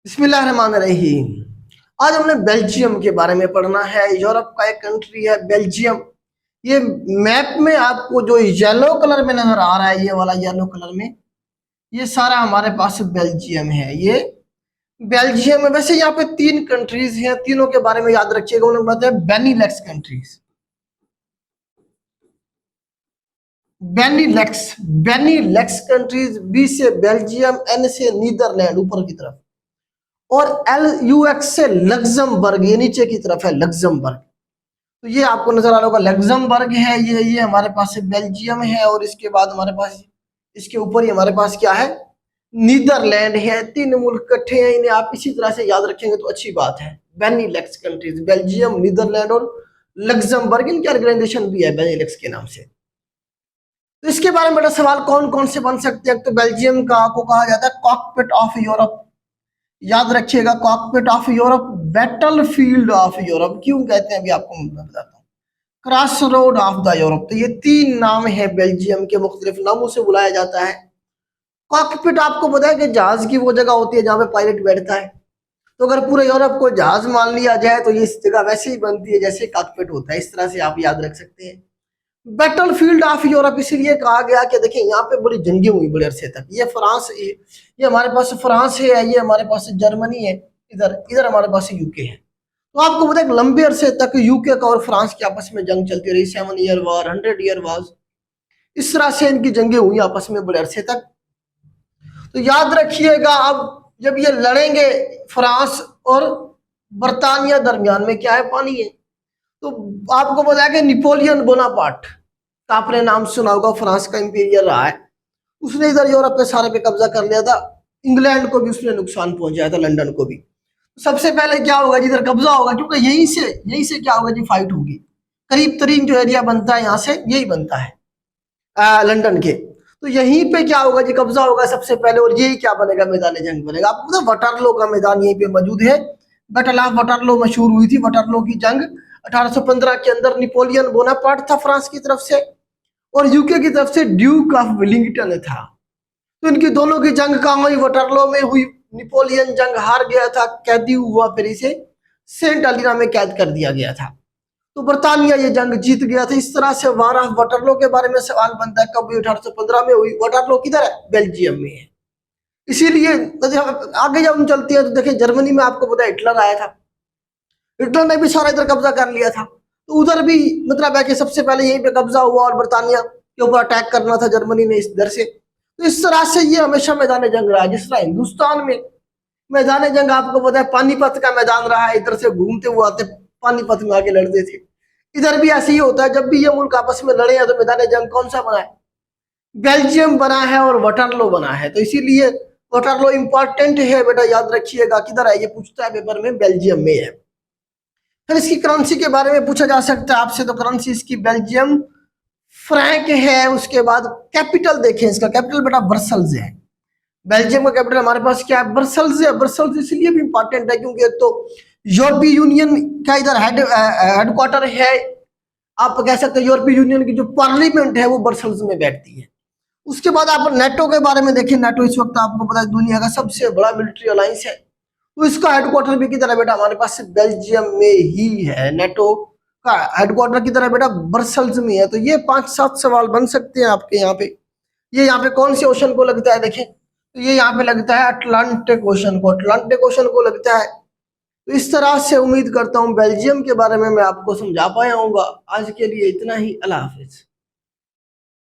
बिस्मिल्लाहिर्रहमानिर्रहीम। आज हमने बेल्जियम के बारे में पढ़ना है। यूरोप का एक कंट्री है बेल्जियम। ये मैप में आपको जो येलो कलर में नजर आ रहा है, ये वाला येलो कलर में, ये सारा हमारे पास बेल्जियम है। ये बेल्जियम में वैसे यहाँ पे 3 कंट्रीज हैं, तीनों के बारे में याद रखिएगा। उन्हें बताते हैं बेनीलेक्स कंट्रीज। बेनीलेक्स कंट्रीज, बी से बेल्जियम, एन से नीदरलैंड ऊपर की तरफ, और LUX से लग्जमबर्ग, ये नीचे की तरफ है लग्जमबर्ग। तो ये आपको नजर आ रहा होगा लग्जमबर्ग है। ये हमारे पास बेल्जियम है, और इसके बाद हमारे पास इसके ऊपर ही हमारे पास क्या है, नीदरलैंड है। 3 मुल्क इकट्ठे हैं, इन्हें आप इसी तरह से याद रखेंगे तो अच्छी बात है। बेनीलेक्स कंट्रीज, बेल्जियम, नीदरलैंड और लग्जमबर्ग, इनकी ऑर्गेनाइजेशन भी है बेनीलेक्स के नाम से। तो इसके बारे में बड़ा सवाल कौन कौन से बन सकते हैं। तो बेल्जियम का को कहा जाता है कॉकपिट ऑफ यूरोप। याद रखिएगा, cockpit of Europe, battle field of Europe. क्यों कहते हैं अभी आपको मैं बताता हूँ। Cross road of the Europe. तो ये 3 नाम है बेल्जियम के, मुख्तलिफ नामों से बुलाया जाता है। कॉकपिट आपको पता है कि जहाज की वो जगह होती है जहां पे पायलट बैठता है। तो अगर पूरे यूरोप को जहाज मान लिया जाए तो ये जगह वैसे ही बनती है जैसे कॉकपिट होता है। इस तरह से आप याद रख सकते हैं। बैटल फील्ड ऑफ यूरोप इसलिए कहा गया कि देखिए यहाँ पे बड़ी जंगें हुई बड़े अरसे तक। ये फ्रांस, ये हमारे पास फ्रांस है, ये हमारे पास जर्मनी है, इधर इधर हमारे पास यूके है। तो आपको पता है लंबे अरसे तक यूके का और फ्रांस के आपस में जंग चलती रही। 7 ईयर वार, 100 ईयर वार, इस तरह से इनकी जंगें हुई आपस में बड़े अरसे तक। तो याद रखिएगा, अब जब ये लड़ेंगे फ्रांस और बर्तानिया दरमियान में क्या है, पानी है। तो आपको पता है कि नेपोलियन बोनापार्ट का आपने नाम सुना होगा, फ्रांस का इंपीरियर रहा है। उसने इधर यूरोप पे सारे पे कब्जा कर लिया था। इंग्लैंड को भी उसने नुकसान पहुंचाया था, लंदन को भी। सबसे पहले क्या होगा, जिधर कब्जा होगा, क्योंकि यहीं से क्या होगा जी, फाइट होगी। करीब तरीन जो एरिया बनता है यहाँ से यही बनता है, लंदन के। तो यहीं पे क्या होगा जी, कब्जा होगा सबसे पहले, और यही क्या बनेगा, मैदान जंग बनेगा। आपको पता वटरलो का मैदान यहीं पे मौजूद है। बैटल ऑफ वटरलो मशहूर हुई थी। वटरलो की जंग 1815 के अंदर नेपोलियन बोनापार्ट था फ्रांस की तरफ से, और यूके की तरफ से ड्यूक ऑफ वेलिंगटन था। तो इनकी दोनों की जंग कहाँ हुई, वटरलो में हुई। नेपोलियन जंग हार गया था, कैदी हुआ, फिर इसे सेंट अलीना में कैद कर दिया गया था। तो बर्तानिया ये जंग जीत गया था। इस तरह से वार ऑफ वटरलो के बारे में सवाल बनता है, कब हुई, 1815 में हुई। वटरलो किधर है, बेल्जियम में है। इसीलिए आगे जब हम चलते हैं तो देखिए, जर्मनी में आपको पता है हिटलर आया था। हिटलर ने भी सारा इधर कब्जा कर लिया था। तो उधर भी मतलब है कि सबसे पहले यहीं पे कब्जा हुआ, और बर्तानिया के ऊपर अटैक करना था जर्मनी ने इधर से। तो इस तरह से ये हमेशा मैदान जंग रहा है। जिस तरह हिंदुस्तान में मैदान जंग आपको पता है पानीपत का मैदान रहा है, इधर से घूमते हुए आते पानीपत में आगे लड़ते थे। इधर भी ऐसे ही होता है, जब भी ये मुल्क आपस में लड़े हैं तो मैदान जंग कौन सा बना है, बेल्जियम बना है और वटरलो बना है। तो इसीलिए वटरलो इंपॉर्टेंट है बेटा, याद रखिएगा। किधर है, ये पूछता है पेपर में, बेल्जियम में है। फिर इसकी करेंसी के बारे में पूछा जा सकता है आपसे। तो करेंसी इसकी बेल्जियम फ्रैंक है। उसके बाद कैपिटल देखें, इसका कैपिटल बेटा ब्रसल्स है। बेल्जियम का कैपिटल हमारे पास क्या है, ब्रसल्स है। ब्रसल्स इसलिए भी इंपॉर्टेंट है क्योंकि एक तो यूरोपीय यूनियन का इधर हेडक्वार्टर है। आप कह सकते हैं यूरोपीय यूनियन की जो पार्लियामेंट है वो ब्रसल्स में बैठती है। उसके बाद आप नेटो के बारे में देखें। नेटो इस वक्त आपको पता है दुनिया का सबसे बड़ा मिलिट्री अलायंस है। तो इसका हेडक्वार्टर भी किधर है बेटा, हमारे पास बेल्जियम में ही है। नेटो का हेडक्वार्टर किधर है बेटा, ब्रसल्स में है। तो ये 5-7 सवाल बन सकते हैं आपके यहाँ पे। ये यहाँ पे कौन से ओशन को लगता है, देखें तो ये यहाँ पे लगता है अटलांटिक ओशन को, अटलांटिक ओशन को लगता है। तो इस तरह से उम्मीद करता हूँ बेल्जियम के बारे में मैं आपको समझा पाया हूँ। आज के लिए इतना ही। अल्लाह हाफिज।